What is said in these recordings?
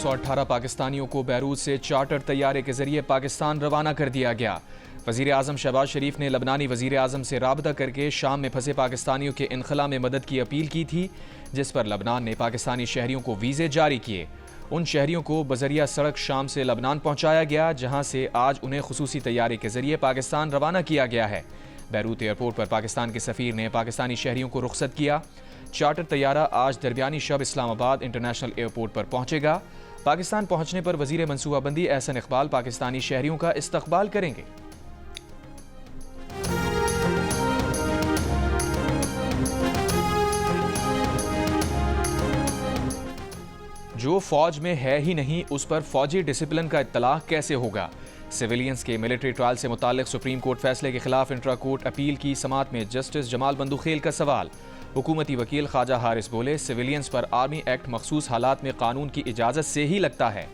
118 पाकिस्तानियों को बैरूत से चार्टर तैयारे के जरिए पाकिस्तान रवाना कर दिया गया। वज़ीर आज़म शहबाज शरीफ ने लबनानी वज़ीर आज़म से राबता करके शाम में फंसे पाकिस्तानियों के इनखला में मदद की अपील की थी, जिस पर लबनान ने पाकिस्तानी शहरियों को वीज़े जारी किए। उन शहरियों को बजरिया सड़क शाम से लबनान पहुँचाया गया, जहाँ से आज उन्हें खुसूसी तैयारे के जरिए पाकिस्तान रवाना किया गया है। बैरूत एयरपोर्ट पर पाकिस्तान के सफ़ीर ने पाकिस्तानी शहरियों को रुखसत किया। चार्टर तैयारा आज दरमियानी शब इस्लामाबाद इंटरनेशनल एयरपोर्ट पर पहुंचेगा। पाकिस्तान पहुंचने पर वजीर मनसूबाबंदी एहसन इकबाल पाकिस्तानी शहरियों का इस्तकबाल करेंगे। जो फौज में है ही नहीं, उस पर फौजी डिसिप्लिन का इत्तलाह कैसे होगा? सिविलियंस के मिलिट्री ट्रायल से मुताल्लिक सुप्रीम कोर्ट फैसले के खिलाफ इंट्रा कोर्ट अपील की समाअत में जस्टिस जमाल बंदुखेल का सवाल। हुकूमती वकील ख्वाजा हारिस बोले, सिविलियंस पर आर्मी एक्ट मखसूस हालात में कानून की इजाज़त से ही लगता है।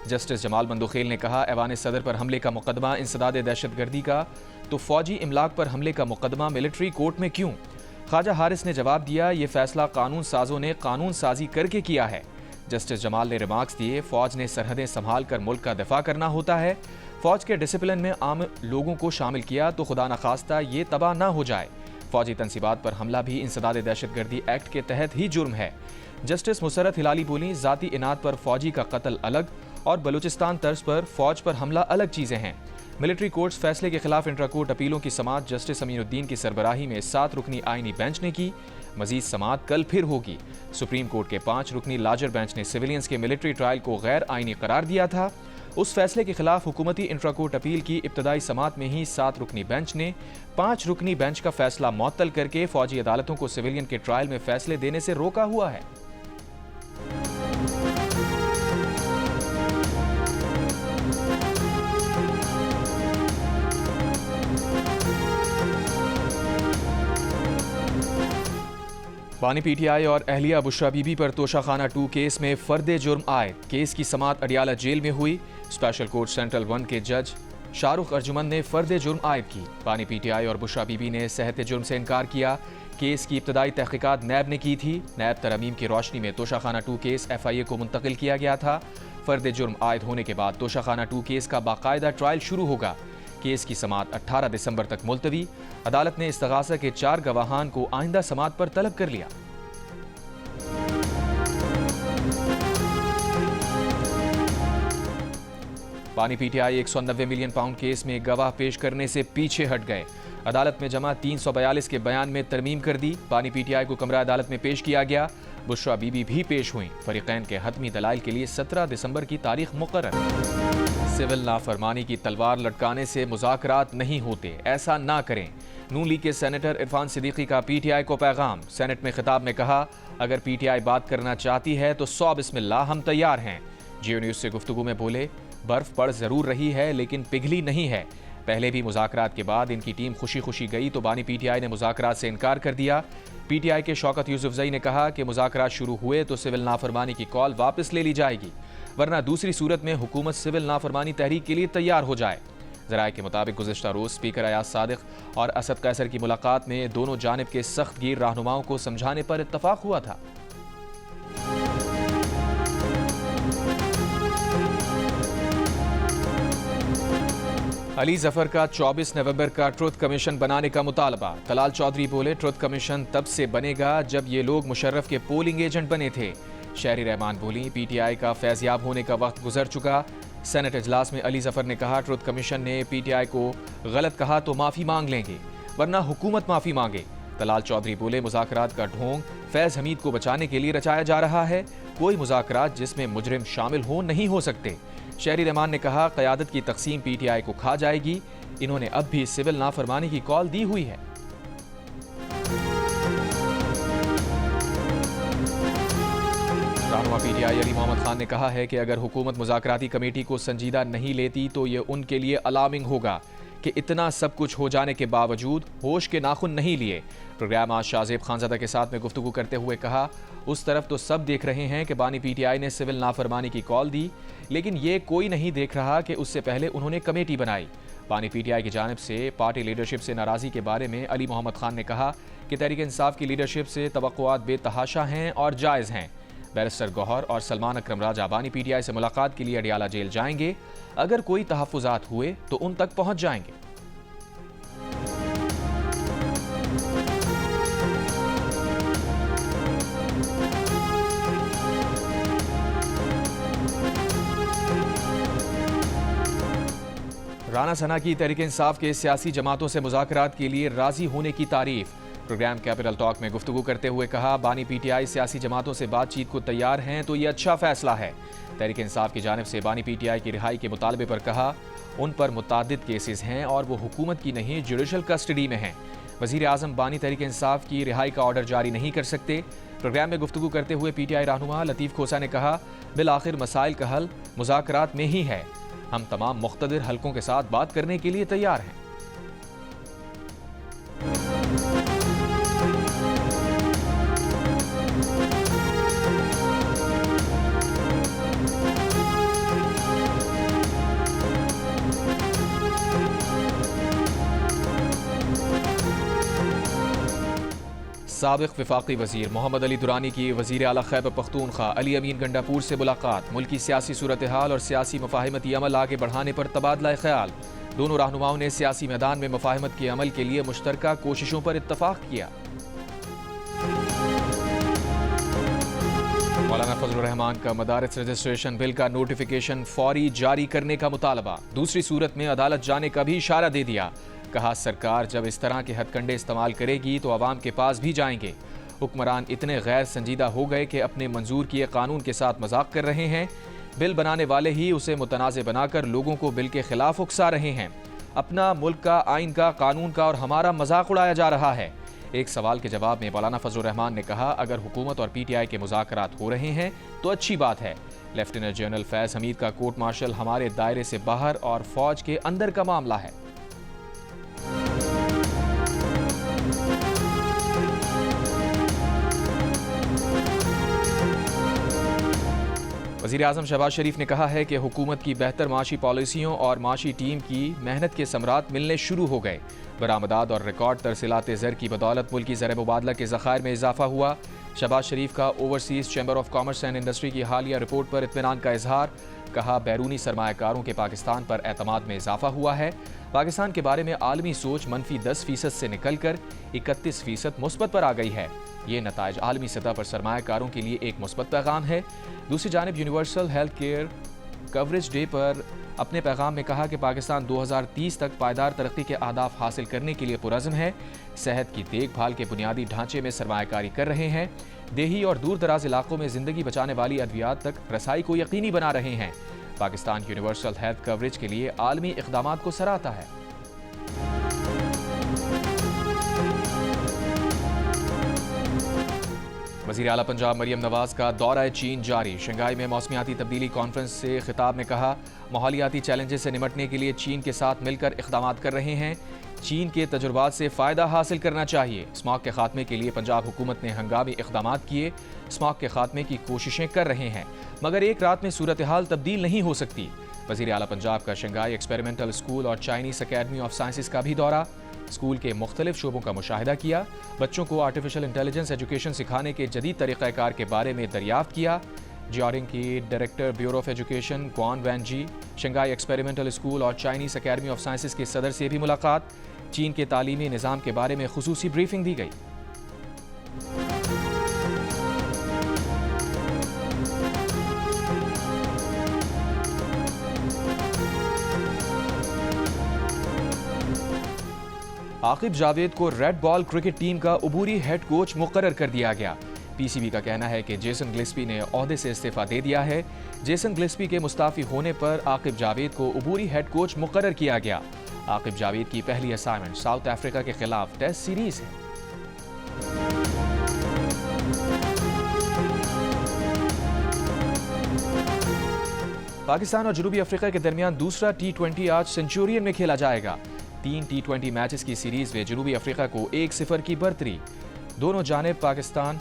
जस्टिस जमाल बंदुखेल ने कहा, ऐवान सदर पर हमले का मुकदमा इंसदाद दहशतगर्दी का, तो फौजी इमलाक पर हमले का मुकदमा मिलिट्री कोर्ट में क्यों? ख्वाजा हारिस ने जवाब दिया, ये फैसला कानून साजों ने कानून साजी करके किया है। जस्टिस जमाल ने रिमार्क्स दिए, फौज ने सरहदें संभाल कर मुल्क का दिफा करना होता है। फौज के डिसिप्लिन में आम लोगों को शामिल किया तो खुदा न खास्ता ये तबाह ना हो जाए। फौजी तनसीबात पर हमला भी इंसदाद दहशतगर्दी एक्ट के तहत ही जुर्म है। जस्टिस मुसरत हिलाली बोली, जाती इनात पर फौजी का कत्ल अलग और बलूचिस्तान तर्ज पर फौज पर हमला अलग चीजें हैं। मिलिट्री कोर्ट्स फैसले के खिलाफ इंट्रा कोर्ट अपीलों की समाअत जस्टिस अमीनुद्दीन की सरबराही में 7 रुकनी आईनी बेंच ने की। मजीद समाअत कल फिर होगी। सुप्रीम कोर्ट के 5 रुकनी लार्जर बेंच ने सिविलियंस के मिलिट्री ट्रायल को गैर आईनी करार दिया था। उस फैसले के खिलाफ हुकूमती इंट्रा कोर्ट अपील की इब्तदाई समाअत में ही 7 रुकनी बेंच ने 5 रुकनी बेंच का फैसला मुअत्तल करके फौजी अदालतों को सिविलियन के ट्रायल में फैसले देने से रोका हुआ है। बानी पीटीआई और अहलिया बुशरा बीबी पर तोशाखाना 2 केस में फर्दे जुर्म आए। केस की समाअत अडियाला जेल में हुई। स्पेशल कोर्ट सेंट्रल 1 के जज शाहरुख अर्जुमन ने फर्दे जुर्म आयद की। बानी पीटीआई और बुशरा बीबी ने सहते जुर्म से इनकार किया। केस की इब्तदाई तहकीकात नैब ने की थी। नैब तरमीम की रोशनी में तोशाखाना 2 केस FIA को मुंतकिल किया गया था। फर्दे जुर्म आयद होने के बाद तोशाखाना 2 केस का बाकायदा ट्रायल शुरू होगा। केस की समाअत 18 दिसंबर तक मुलतवी। अदालत ने इस्तगासा के 4 गवाहान को आइंदा समाअत पर तलब कर लिया। बानी पीटीआई 190 मिलियन पाउंड केस में गवाह पेश करने से पीछे हट गए। अदालत में जमा 342 के बयान में तरमीम कर दी। बानी पीटीआई को कमरा अदालत में पेश किया गया। बुशरा बीबी भी पेश हुई। फरीकैन के हतमी दलाइल के लिए 17 दिसंबर की तारीख मुकर्रर। सिविल नाफरमानी की तलवार लटकाने से मुज़ाकरात नहीं होते, ऐसा ना करें। नून लीग के सेनेटर इरफान सिद्दीकी का पीटीआई को पैगाम। सेनेट में खिताब में कहा, अगर पीटीआई बात करना चाहती है तो 100 बिस्मिल्लाह, हम तैयार हैं। जियो न्यूज़ से गुफ्तगू में बोले, बर्फ पड़ जरूर रही है लेकिन पिघली नहीं है। पहले भी मुज़ाकरात के बाद इनकी टीम खुशी खुशी गई तो बानी पीटीआई ने मुज़ाकरात से इनकार कर दिया। पीटीआई के शौकत यूसुफजई ने कहा कि मुज़ाकरात शुरू हुए तो सिविल नाफरमानी की कॉल वापस ले ली जाएगी, वरना दूसरी सूरत में हुकूमत सिविल नाफरमानी तहरीक के लिए तैयार हो जाए। ज़राए के मुताबिक गुज़िश्ता रोज़ स्पीकर अयाज सादिक और असद कैसर की मुलाकात में दोनों जानिब के सख्त गिर रहनुमाओं को समझाने पर इत्तफाक हुआ था। अली जफर का 24 नवंबर का ट्रुथ कमीशन बनाने का मुतालबा। तलाल चौधरी बोले, ट्रुथ कमीशन तब से बनेगा जब ये लोग मुशर्रफ के पोलिंग एजेंट बने थे। शहरी रहमान बोली, पीटीआई का फैज़याब होने का वक्त गुजर चुका। सेनेट इजलास में अली जफर ने कहा, ट्रुथ कमीशन ने पीटीआई को गलत कहा तो माफ़ी मांग लेंगे, वरना हुकूमत माफ़ी मांगे। तलाल चौधरी बोले, मुज़ाकरात का ढोंग फैज़ हमीद को बचाने के लिए रचाया जा रहा है। कोई मुज़ाकरात जिसमें मुजरिम शामिल हो नहीं हो सकते। शहरी रहमान ने कहा, क़यादत की तकसीम पीटीआई को खा जाएगी। इन्होंने अब भी सिविल नाफरमानी की कॉल दी हुई है। रहनुमा पीटीआई अली मोहम्मद खान ने कहा है कि अगर हुकूमत मुज़ाकराती कमेटी को संजीदा नहीं लेती तो ये उनके लिए अलार्मिंग होगा कि इतना सब कुछ हो जाने के बावजूद होश के नाखुन नहीं लिए। प्रोग्राम आज शाहजेब खानज़ादा के साथ में गुफ्तगू करते हुए कहा, उस तरफ तो सब देख रहे हैं कि बानी पीटीआई ने सिविल नाफरमानी की कॉल दी, लेकिन ये कोई नहीं देख रहा कि उससे पहले उन्होंने कमेटी बनाई। बानी पीटीआई की जानिब से पार्टी लीडरशिप से नाराज़गी के बारे में अली मोहम्मद खान ने कहा कि तहरीक इंसाफ की लीडरशिप से तवक्कुआत बेतहाशा हैं और जायज़ हैं। बैरिस्टर गौहर और सलमान अकरम राजा बानी पीटीआई से मुलाकात के लिए अडियाला जेल जाएंगे। अगर कोई तहफ्फुज़ात हुए तो उन तक पहुंच जाएंगे। राना सना की तहरीक इंसाफ के सियासी जमातों से मुज़ाकरात के लिए राजी होने की तारीफ। प्रोग्राम कैपिटल टॉक में गुफ्तगू करते हुए कहा, बानी पीटीआई सियासी जमातों से बातचीत को तैयार हैं तो ये अच्छा फैसला है। तहरीक इंसाफ की जानिब से बानी पीटीआई की रिहाई के मुतालबे पर कहा, उन पर मुतादिद केसेस हैं और वो हुकूमत की नहीं जुडिशल कस्टडी में हैं। वज़ीर आज़म बानी तहरीक इंसाफ की रिहाई का ऑर्डर जारी नहीं कर सकते। प्रोग्राम में गुफ्तगू करते हुए पीटीआई रहनुमा लतीफ़ खोसा ने कहा, बिल आखिर मसाइल का हल मुज़ाकरात में ही है। हम तमाम मुख्तदिर हलकों के साथ बात करने के लिए तैयार हैं। साबिक़ वफाकी वज़ीर मोहम्मद अली दुरानी की वज़ीर आला खैबर पख्तूनख्वा अली अमीन गंडापुर से मुलाकात। मुल्की सियासी सूरत हाल और सियासी मफाहिमती अमल आगे बढ़ाने पर तबादला ख्याल। दोनों रहनुमाओं ने सियासी मैदान में मफाहिमत के अमल के लिए मुश्तरका कोशिशों पर इत्तफाक किया। मौलाना फजलुर रहमान का मदारिस रजिस्ट्रेशन बिल का नोटिफिकेशन फौरी जारी करने का मुतालबा। दूसरी सूरत में अदालत जाने का भी इशारा दे दिया। कहा, सरकार जब इस तरह के हथकंडे इस्तेमाल करेगी तो अवाम के पास भी जाएंगे। हुक्मरान इतने गैर संजीदा हो गए कि अपने मंजूर किए कानून के साथ मजाक कर रहे हैं। बिल बनाने वाले ही उसे मुतनाज़ बनाकर लोगों को बिल के खिलाफ उकसा रहे हैं। अपना मुल्क का, आइन का, कानून का और हमारा मजाक उड़ाया जा रहा है। एक सवाल के जवाब में मौलाना फजलुर रहमान ने कहा, अगर हुकूमत और पीटीआई के मुज़ाकरात हो रहे हैं तो अच्छी बात है। लेफ्टिनेंट जनरल फैज़ हमीद का कोर्ट मार्शल हमारे दायरे से बाहर और फौज के अंदर का मामला है। वज़ीर आज़म शहबाज शरीफ ने कहा है कि हुकूमत की बेहतर माशी पॉलिसियों और माशी टीम की मेहनत के समरात मिलने शुरू हो गए। बरामदात और रिकॉर्ड तरसीलात ज़र की बदौलत मुल्की ज़र मुबादला के ज़खायर में इजाफा हुआ। शहबाज शरीफ का overseas chamber of commerce and industry की हालिया रिपोर्ट पर इत्मीनान का इजहार। कहा, बैरूनी सरमायाकारों के पाकिस्तान पर एतमाद में इजाफा हुआ है। पाकिस्तान के बारे में आलमी सोच -10% से निकलकर 31% मुस्बत पर आ गई है। ये नताइज आलमी सतह पर सरमायाकारों के लिए एक मुस्बत पैगाम है। दूसरी जानिब universal health care coverage day पर अपने पैगाम में कहा कि पाकिस्तान 2030 तक पायदार तरक्की के अहदाफ हासिल करने के लिए पुरज़्म है। सेहत की देखभाल के बुनियादी ढांचे में सरमायाकारी कर रहे हैं। देही और दूर दराज इलाकों में ज़िंदगी बचाने वाली अद्वियात तक रसाई को यकीनी बना रहे हैं। पाकिस्तान यूनिवर्सल हेल्थ कवरेज के लिए आलमी इक़दामात को सराहता है। वज़ीर आला पंजाब मरियम नवाज का दौरा चीन जारी। शंघाई में मौसमियाती तब्दीली कॉन्फ्रेंस से खिताब में कहा, माहौलियाती चैलेंजेस से निपटने के लिए चीन के साथ मिलकर इक़दामात कर रहे हैं। चीन के तजुर्बात से फ़ायदा हासिल करना चाहिए। स्मॉग के खात्मे के लिए पंजाब हुकूमत ने हंगामी इक़दामात किए। स्मॉग के खात्मे की कोशिशें कर रहे हैं, मगर एक रात में सूरत हाल तब्दील नहीं हो सकती। वज़ीर आला पंजाब का शंघाई एक्सपेरिमेंटल स्कूल और चाइनीज़ अकेडमी ऑफ साइंसेस का भी दौरा। स्कूल के मुख्तलिफ शोबों का मुशाहिदा किया। बच्चों को आर्टिफिशियल इंटेलिजेंस एजुकेशन सिखाने के जदीद तरीक़ाकार के बारे में दरियाफ्त किया। जियोरिंग की डायरेक्टर ब्यूरो ऑफ एजुकेशन क्वान वैन जी, शंघाई एक्सपेरिमेंटल स्कूल और चाइनीज़ अकेडमी ऑफ साइंसेस के सदर से भी मुलाकात। चीन के तालीमी निज़ाम के बारे में खुसूसी ब्रीफिंग दी गई। आकिब जावेद को रेड बॉल क्रिकेट टीम का उबूरी हेड कोच मुकर्रर कर दिया गया। पीसीबी का कहना है कि जेसन गिलेस्पी ने ओहदे से इस्तीफा दे दिया है। जेसन गिलेस्पी के मुस्ताफी होने पर आकिब जावेद को उबूरी हेड कोच मुकर्रर किया गया। आकिब जावेद की पहली असाइनमेंट साउथ अफ्रीका के खिलाफ टेस्ट सीरीज है। पाकिस्तान और जनूबी अफ्रीका के दरमियान दूसरा T20 आज सेंचुरियन में खेला जाएगा। 3 T20 मैचेस की सीरीज में जनूबी अफ्रीका को 1-0 की बढ़तरी। दोनों जानिब पाकिस्तान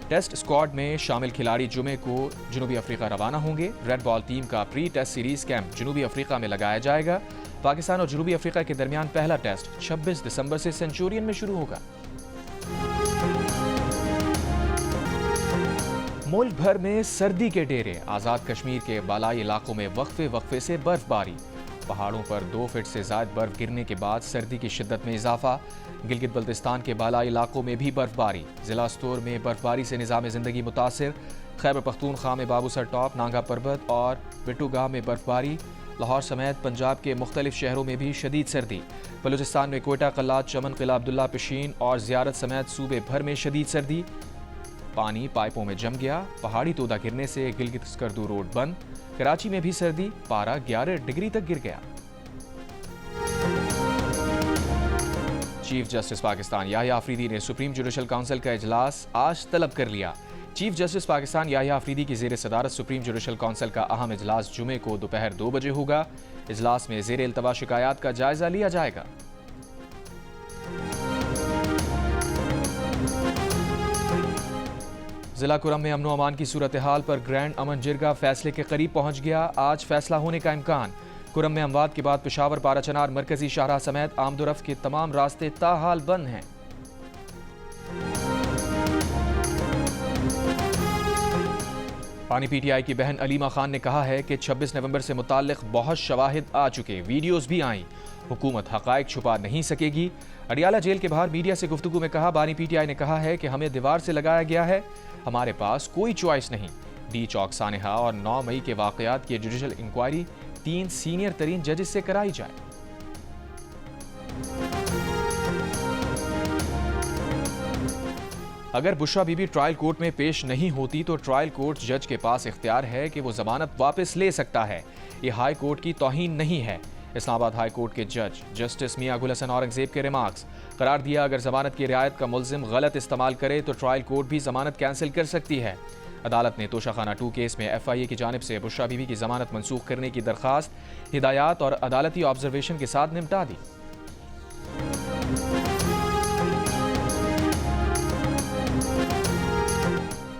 टेस्ट स्क्वाड में शामिल खिलाड़ी जुमे को जनूबी अफ्रीका रवाना होंगे। रेड बॉल टीम का प्री टेस्ट सीरीज कैंप जनूबी अफ्रीका में लगाया जाएगा। पाकिस्तान और जनूबी अफ्रीका के दरमियान पहला टेस्ट 26 दिसंबर से सेंचुरियन में शुरू होगा। मुल्क भर में सर्दी के डेरे, आज़ाद कश्मीर के बालाई इलाकों में वक्फे वक्फे से बर्फबारी। पहाड़ों पर 2 फीट से ज़ायद बर्फ गिरने के बाद सर्दी की शिद्दत में इजाफा। गिलगित बल्तिस्तान के बालाई इलाकों में भी बर्फबारी। जिला स्तोर में बर्फबारी से निज़ाम ज़िंदगी मुतासिर। खैबर पख्तूनख्वा में बाबूसर टॉप, नांगा पर्वत और बिट्टूगाह में बर्फबारी। लाहौर समेत पंजाब के मुख्तलिफ शहरों में भी शदीद सर्दी। बलूचिस्तान में कोयटा, कल्लात, चमन, किला अब्दुल्ला, पिशीन और ज़ियारत समेत सूबे भर में शदीद सर्दी। पानी पाइपों में जम गया। पहाड़ी तोदा गिरने से गिलगित स्कर्दू रोड बंद। कराची में भी सर्दी, पारा 11 डिग्री तक गिर गया। चीफ जस्टिस पाकिस्तान याहिया अफरीदी ने सुप्रीम जुडिशल काउंसिल का इजलास आज तलब कर लिया। चीफ जस्टिस पाकिस्तान याहिया अफरीदी की ज़ेर सदारत सुप्रीम जुडिशल काउंसिल का अहम इजलास जुमे को दोपहर 2 बजे होगा। इजलास में ज़ेर इल्तवा शिकायत का जायजा लिया जाएगा। जिला कुरम में अमनो अमान की सूरत हाल पर ग्रैंड अमन जिरगा फैसले के करीब पहुंच गया। आज फैसला होने का इम्कान। कुरम में अमवात के बाद पेशावर, पाराचनार, मरकजी शाहराह समेत आमदोरफ्त के तमाम रास्ते ताहाल बंद हैं। पानी पीटीआई की बहन अलीमा खान ने कहा है कि 26 नवंबर से मुताल्लिक बहुत शवाहिद आ चुके, वीडियोस भी आईं। हुकूमत हकायक छुपा नहीं सकेगी। अडियाला जेल के बाहर मीडिया से गुफ्तगू में कहा, बानी पीटीआई ने कहा है कि हमें दीवार से लगाया गया है, हमारे पास कोई चॉइस नहीं। डी चौक, सानेहा और 9 मई के वाकयात की जुडिशल इंक्वायरी 3 सीनियर तरीन जजेस से कराई जाए। अगर बुशरा बीबी ट्रायल कोर्ट में पेश नहीं होती तो ट्रायल कोर्ट जज के पास इख्तियार है कि वो जमानत वापस ले सकता है। ये हाई कोर्ट की तौहीन नहीं है। इस्लामाबाद हाई कोर्ट के जज जस्टिस मियां गुल हसन औरंगजेब के रिमार्क्स। करार दिया, अगर जमानत की रियायत का मुल्जिम गलत इस्तेमाल करे तो ट्रायल कोर्ट भी जमानत कैंसिल कर सकती है। अदालत ने तोशाखाना 2 केस में FIA की जानिब से बुशरा बीबी की जमानत मनसूख करने की दरखास्त हिदायत और अदालती ऑब्जर्वेशन के साथ निपटा दी।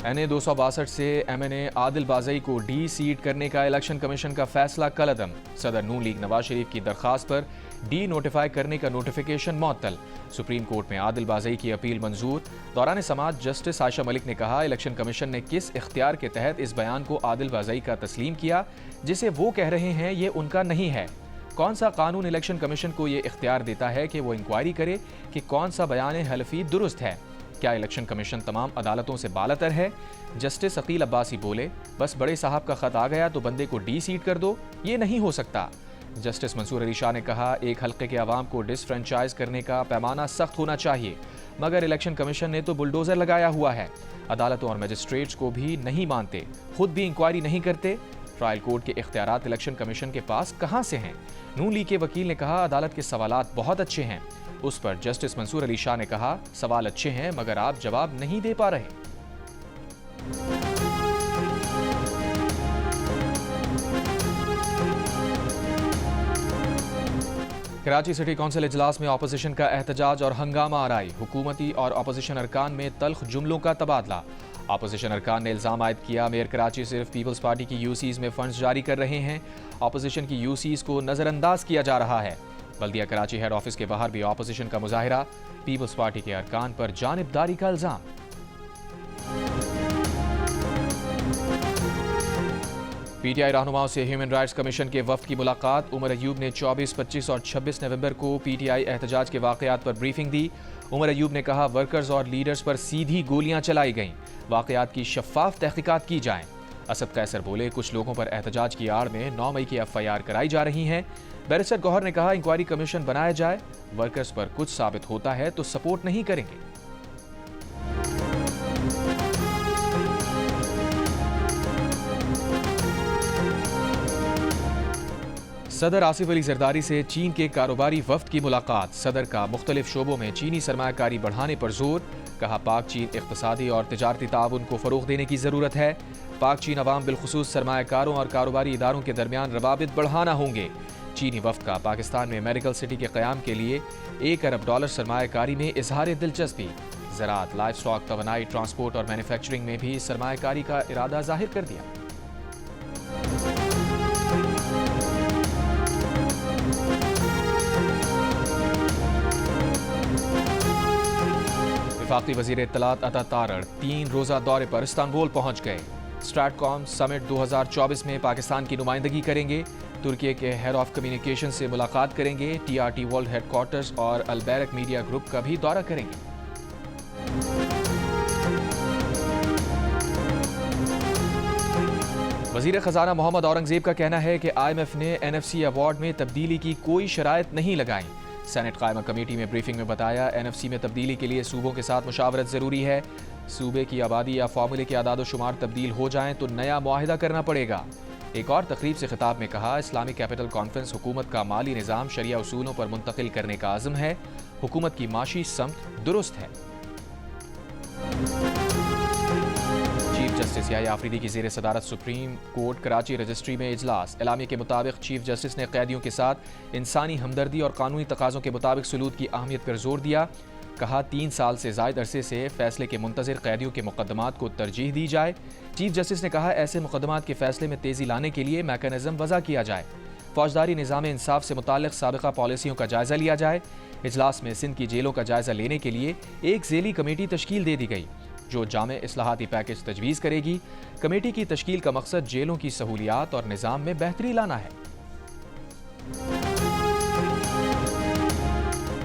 NA 262 से MNA आदिल बाज़ई को डी सीट करने का इलेक्शन कमीशन का फैसला कलअदम। सदर नून लीग नवाज शरीफ की दरखास्त पर डी नोटिफाई करने का नोटिफिकेशन मुअत्तल। सुप्रीम कोर्ट में आदिल बाज़ई की अपील मंजूर। दौरान समाअत जस्टिस आयशा मलिक ने कहा, इलेक्शन कमीशन ने किस इख्तियार के तहत इस बयान को आदिल बाज़ई का तस्लीम किया जिसे वो कह रहे हैं ये उनका नहीं है। कौन सा कानून इलेक्शन कमीशन को ये इख्तियार देता है कि वो इंक्वायरी करे कि कौन सा बयान हलफी दुरुस्त है? क्या इलेक्शन कमीशन तमाम अदालतों से बालातर है? जस्टिस अकील अब्बासी बोले, बस बड़े साहब का खत आ गया तो बंदे को डी सीट कर दो, ये नहीं हो सकता। जस्टिस मंसूर अली शाह ने कहा, एक हल्के के अवाम को डिसफ्रेंचाइज करने का पैमाना सख्त होना चाहिए, मगर इलेक्शन कमीशन ने तो बुलडोजर लगाया हुआ है। अदालतों और मजिस्ट्रेट्स को भी नहीं मानते, खुद भी इंक्वायरी नहीं करते। ट्रायल कोर्ट के इख्तियारात इलेक्शन कमीशन के पास कहां से हैं? नून लीग के वकील ने कहा, अदालत के सवालात बहुत अच्छे हैं। उस पर जस्टिस मंसूर अली शाह ने कहा, सवाल अच्छे हैं मगर आप जवाब नहीं दे पा रहे। कराची सिटी काउंसिल इजलास में ऑपोजिशन का एहतजाज और हंगामा आराई। हुकूमती और ऑपोजिशन अरकान में तल्ख जुमलों का तबादला। ऑपोजिशन अरकान ने इल्जाम आयद किया, मेयर कराची सिर्फ पीपल्स पार्टी की यूसीज में फंड्स जारी कर रहे हैं। ऑपोजिशन की यूसीज को नजरअंदाज किया जा रहा है। बल्दिया कराची हेड ऑफिस के बाहर भी ऑपोजिशन का मुजाहिरा। पीपल्स पार्टी के अरकान पर जानिबदारी का इल्जाम। पीटीआई रहनुमाओं से ह्यूमन राइट्स कमीशन के वफ्द की मुलाकात। उमर अयूब ने 24, 25 और 26 नवंबर को पीटीआई एहतजाज के वाकयात पर ब्रीफिंग दी। उमर अयूब ने कहा, वर्कर्स और लीडर्स पर सीधी गोलियां चलाई गईं, वाकयात की शफाफ तहकीकात की जाएं। असद कैसर बोले, कुछ लोगों पर एहतजाज की आड़ में 9 मई की FIR कराई जा रही हैं। बैरिस्टर गौहर ने कहा, इंक्वायरी कमीशन बनाया जाए, वर्कर्स पर कुछ साबित होता है तो सपोर्ट नहीं करेंगे। सदर आसिफ अली जरदारी से चीन के कारोबारी वफ्द की मुलाकात। सदर का मुख्तलिफ शोबों में चीनी सरमायाकारी बढ़ाने पर जोर। कहा, पाक चीन इक़्तिसादी और तिजारती ताउन को फ़रोग़ देने की ज़रूरत है। पाक चीन अवाम बिलखुसूस सरमायाकारों और कारोबारी इदारों के दरमियान रवाबित बढ़ाना होंगे। चीनी वफ्द का पाकिस्तान में मेडिकल सिटी के क़याम के लिए $1 अरब सरमायाकारी में इजहार दिलचस्पी। ज़राअत, लाइफ स्टॉक, तवानाई, ट्रांसपोर्ट और मैन्युफैक्चरिंग में भी सरमायाकारी का इरादा जाहिर कर दिया। वफाकी वज़ीर इत्तलात अता तारड़ 3 रोज़ा दौरे पर इस्तांबुल पहुंच गए। स्ट्रैटकॉम समिट 2024 में पाकिस्तान की नुमाइंदगी करेंगे। तुर्की के हेड ऑफ कम्युनिकेशन से मुलाकात करेंगे। TRT वर्ल्ड हेडक्वार्टर्स और अलबैरक मीडिया ग्रुप का भी दौरा करेंगे। वज़ीर ख़जाना मोहम्मद औरंगज़ेब का कहना है कि IMF ने NFC अवार्ड में तब्दीली की कोई शराइत नहीं लगाई। सेनेट कायमा कमेटी में ब्रीफिंग में बताया, NFC में तब्दीली के लिए सूबों के साथ मुशावरत ज़रूरी है। सूबे की आबादी या फार्मूले के आदाद शुमार तब्दील हो जाएं तो नया मुआहिदा करना पड़ेगा। एक और तकरीब से खिताब में कहा, इस्लामिक कैपिटल कॉन्फ्रेंस हुकूमत का माली निज़ाम शरिया उसूलों पर मुंतकिल करने का आज़म है। हुकूमत की माशी समत दुरुस्त है। चीफ जस्टिस याह्या आफरीदी की ज़ेर सदारत सुप्रीम कोर्ट कराची रजिस्ट्री में इजलास। एलामिया के मुताबिक चीफ जस्टिस ने कैदियों के साथ इंसानी हमदर्दी और कानूनी तकाज़ों के मुताबिक सलूक की अहमियत पर जोर दिया। कहा, 3 साल से ज़ायद अरसे से फैसले के मुंतज़िर कैदियों के मुकदमात को तरजीह दी जाए। चीफ जस्टिस ने कहा, ऐसे मुकदमात के फैसले में तेज़ी लाने के लिए मैकेनिज़्म वज़ा किया जाए। फौजदारी निज़ाम इंसाफ से मुताल्लिक़ साबिक़ा पॉलिसियों का जायज़ा लिया जाए। इजलास में सिंध की जेलों का जायज़ा लेने के लिए एक ज़ेली कमेटी तश्कील दे दी गई जो जामे इस्लाहाती पैकेज तजवीज़ करेगी। कमेटी की तश्कील का मकसद जेलों की सहूलियात और निज़ाम में बेहतरी लाना है।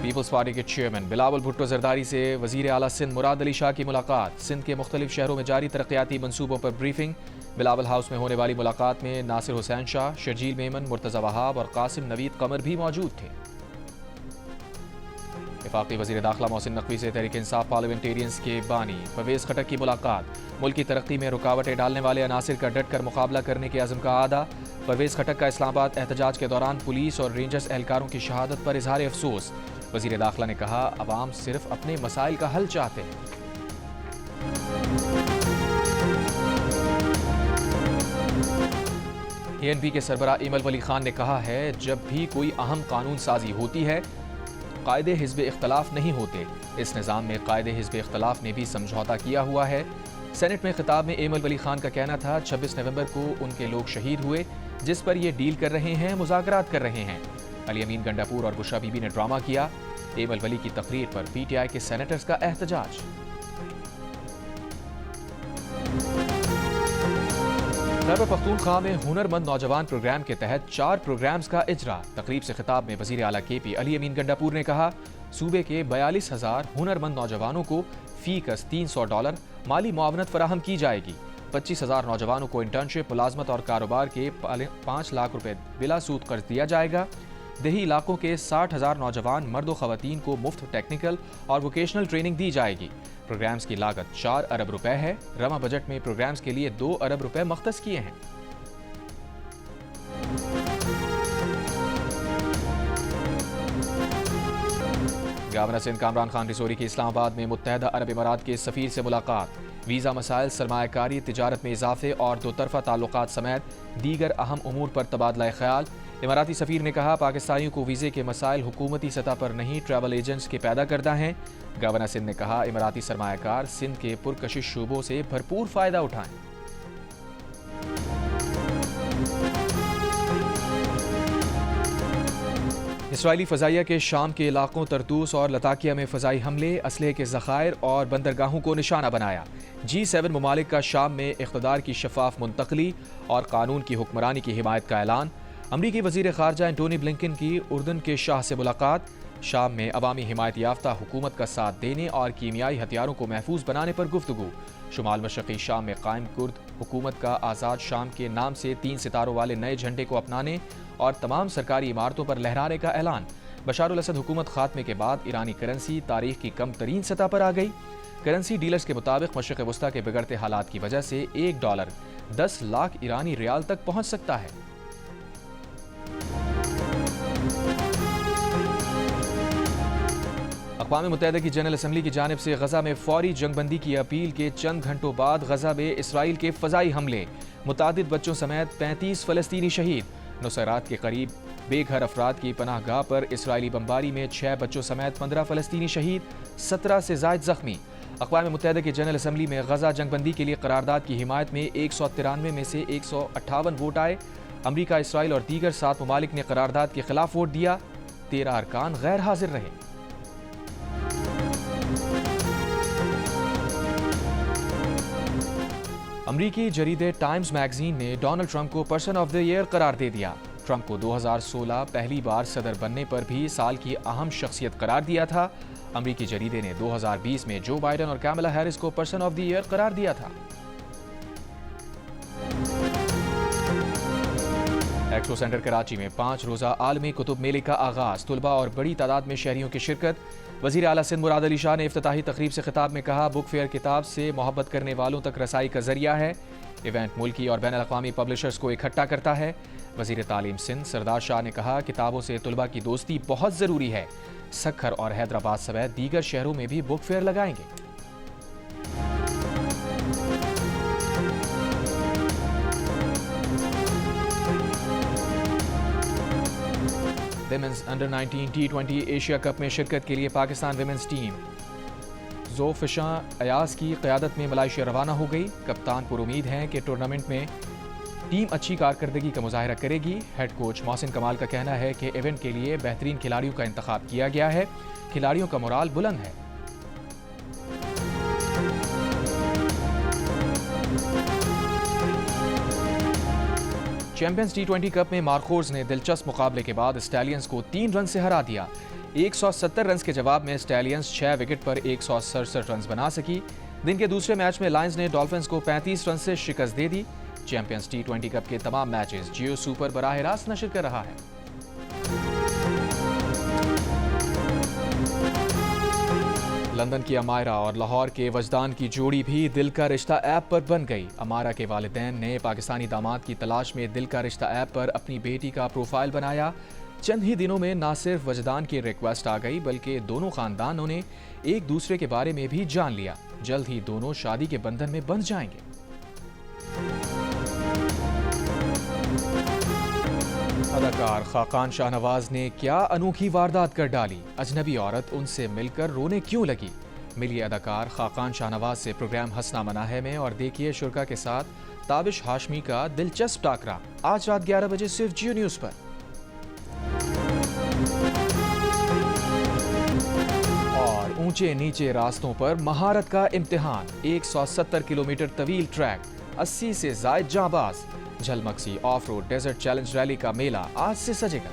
पीपल्स पार्टी के चेयरमैन बिलावल भुट्टो जरदारी से वज़ीर आला सिंध मुराद अली शाह की मुलाकात। सिंध के मुख्तलिफ शहरों में जारी तरक्याती मनसूबों पर ब्रीफिंग। बिलावल हाउस में होने वाली मुलाकात में नासिर हुसैन शाह, शर्जील मेमन, मुर्तज़ा वहाब और कासिम नवीद कमर भी मौजूद थे। वफाकी वज़ीर दाखिला मोहसिन नकवी से तहरीक इंसाफ पार्लियामेंटेरियंस के बानी परवेज़ खटक की मुलाकात। मुल्क की तरक्की में रुकावटें डालने वाले अनासिर का डट कर मुकाबला करने के अज़म का आदा। परवेज़ खटक का इस्लामाबाद एहतजाज के दौरान पुलिस और रेंजर्स एहलकारों की शहादत पर इजहार अफसोस। वज़ीर दाखिला ने कहा, अवाम सिर्फ अपने मसाइल का हल चाहते हैं। ANP के सरबराह इमल वली खान ने कहा है, जब भी कोई अहम कानून साजी होती है कायदे हिज़्ब इख्तलाफ नहीं होते। इस निज़ाम में कायदे हिज़्ब इख्तलाफ ने भी समझौता किया हुआ है। सेनेट में खिताब में एमल वली खान का कहना था, 26 नवंबर को उनके लोग शहीद हुए जिस पर ये डील कर रहे हैं, मुज़ाकरात कर रहे हैं। अली अमीन गंडापुर और बुशरा बीबी ने ड्रामा किया। एमल वली की तकरीर पर PTI के सेनेटर्स का एहतजाज। खैबर पख्तूनख्वा में हुनरमंद नौजवान प्रोग्राम के तहत 4 प्रोग्राम्स का इजरा। तकरीब से खिताब में वज़ीर आला KP अली अमीन गंडापुर ने कहा, सूबे के 42,000 हुनरमंद नौजवानों को फीकस $300 माली मुआवनत फराहम की जाएगी। 25,000 नौजवानों को इंटर्नशिप, मुलाजमत और कारोबार के 5 लाख रुपए बिला सूद कर्ज दिया जाएगा। देही इलाकों के 60,000 नौजवान मर्द व खवातीन को मुफ्त टेक्निकल और वोकेशनल ट्रेनिंग दी जाएगी। प्रोग्राम्स की लागत 4 अरब रुपए है। रमा बजट में प्रोग्राम्स के लिए 2 अरब रुपए मख्तस किए हैं। गवर्नर सिंध कामरान खान रिजोरी की इस्लामाबाद में मुत्तहदा अरब इमारात के सफीर से मुलाकात। वीज़ा मसाइल, सरमायाकारी, तिजारत में इजाफे और दोतरफा ताल्लुकात समेत दीगर अहम उमूर पर तबादला ख्याल। इमाराती सफीर ने कहा, पाकिस्तानियों को वीज़े के मसाइल हुकूमती सतह पर नहीं ट्रैवल एजेंट्स के पैदा करदा हैं। गवर्नर सिंध ने कहा, इमाराती सरमायाकार सिंध के पुरकशिश शोबों से भरपूर फ़ायदा उठाएं। इसराइली फ़ज़ाइया के शाम के इलाकों तरतूस और लताकिया में फ़ज़ाई हमले, असलहे के ज़खायर और बंदरगाहों को निशाना बनाया। G7 ममालिक का शाम में इक़्तिदार की शफाफ मुंतकली और कानून की हुक्मरानी की हिमायत का ऐलान। अमरीकी वज़ीर ख़ारजा एंटोनी ब्लिंकन की उर्दन के शाह से मुलाकात। शाम में अवामी हिमायत याफ्ता हुकूमत का साथ देने और कीमियाई हथियारों को महफूज बनाने पर गुफ्तगू। शुमाल मशरक़ी शाम में कायम कुर्द हुकूमत का आज़ाद शाम के नाम से 3 सितारों वाले नए झंडे को अपनाने और तमाम सरकारी इमारतों पर लहराने का ऐलान। बशार अल असद हुकूमत खात्मे के बाद ईरानी करेंसी तारीख की कम तरीन सतह पर आ गई। करेंसी डीलर्स के मुताबिक मशरिक़ वस्ता के बिगड़ते हालात की वजह से $1 10 लाख ईरानी रियाल तक पहुँच सकता है। अक़वाम मुत्तहिदा की जनरल असम्बली की जानिब से गजा में फौरी जंगबंदी की अपील के चंद घंटों बाद गजा में इसराइल के फ़ज़ाई हमले, मुतादिद बच्चों समेत 35 फ़लस्तीनी शहीद। नुसैरात के करीब बेघर अफराद की पनाहगाह पर इसराइली बमबारी में 6 बच्चों समेत 15 फ़लस्तीनी शहीद, 17 से ज़ायद ज़ख्मी। अक़वाम मुत्तहिदा की जनरल असम्बली में गजा जंगबंदी के लिए करारदाद की हिमायत में 193 में से 158 वोट आए। अमरीका, इसराइल और दीगर 7 ममालिक ने करारदाद के खिलाफ वोट दिया। 13 अरकान गैर हाजिर रहे। अमरीकी जरीदे टाइम्स मैगजीन ने डोनाल्ड ट्रंप को पर्सन ऑफ द ईयर करार दे दिया। ट्रंप को 2016 पहली बार सदर बनने पर भी साल की अहम शख्सियत करार दिया था। अमरीकी जरीदे ने 2020 में जो बाइडेन और कैमला हैरिस को पर्सन ऑफ द ईयर करार दिया था। एक्सपो सेंटर कराची में 5 रोजा आलमी कुतुब मेले का आगाज, तुलबा और बड़ी तादाद में शहरियों की शिरकत। वजीर आला सिंध मुराद अली शाह ने इफ्तिताही तकरीब से खिताब में कहा, बुक फेयर किताब से मोहब्बत करने वालों तक रसाई का जरिया है। इवेंट मुल्की और बैन अल-अक़वामी पब्लिशर्स को इकट्ठा करता है। वजीर तालीम सिंध सरदार शाह ने कहा, किताबों से तुलबा की दोस्ती बहुत ज़रूरी है। सक्खर और हैदराबाद समेत दीगर शहरों में भी बुक फेयर लगाएंगे। Women's under 19 T20 Asia cup में शिरकत के लिए पाकिस्तान विमेंस टीम जोफिशा अयाज की क़यादत में मलेशिया रवाना हो गई। कप्तान पुरुमीद हैं कि टूर्नामेंट में टीम अच्छी कारकर्दगी का मुजाहरा करेगी। हेड कोच मोहसिन कमाल का कहना है कि इवेंट के लिए बेहतरीन खिलाड़ियों का इंतखाब किया गया है। खिलाड़ियों का मोराल बुलंद है। चैंपियंस T20 कप में मार्कोर्स ने दिलचस्प मुकाबले के बाद स्टैलियंस को 3 रन से हरा दिया। 170 रन के जवाब में स्टैलियंस 6 विकेट पर 167 रन बना सकी। दिन के दूसरे मैच में लायंस ने डॉल्फिन्स को 35 रन से शिकस्त दे दी। चैंपियंस T20 कप के तमाम मैचेस जियो सुपर बराह रास्त नशर कर रहा है। लंदन की अमायरा और लाहौर के वजदान की जोड़ी भी दिल का रिश्ता ऐप पर बन गई। अमायरा के वालिदैन ने पाकिस्तानी दामाद की तलाश में दिल का रिश्ता ऐप पर अपनी बेटी का प्रोफाइल बनाया। चंद ही दिनों में न सिर्फ वजदान की रिक्वेस्ट आ गई, बल्कि दोनों खानदानों ने एक दूसरे के बारे में भी जान लिया। जल्द ही दोनों शादी के बंधन में बंध जाएंगे। अदाकार खाकान शाहनवाज ने क्या अनोखी वारदात कर डाली। अजनबी औरत उनसे मिलकर रोने क्यों लगी। मिलिए अदाकार खाकान शाहनवाज से प्रोग्राम हंसना मना है में और देखिए शुरा के साथ ताबिश हाशमी का दिलचस्प टाकरा आज रात 11 बजे सिर्फ जियो न्यूज पर। और ऊंचे नीचे रास्तों पर महारत का इम्तिहान। 170 किलोमीटर तवील ट्रैक, 80 से जायद जांबाज। झलमक्सी off road desert challenge rally का मेला आज से सजेगा।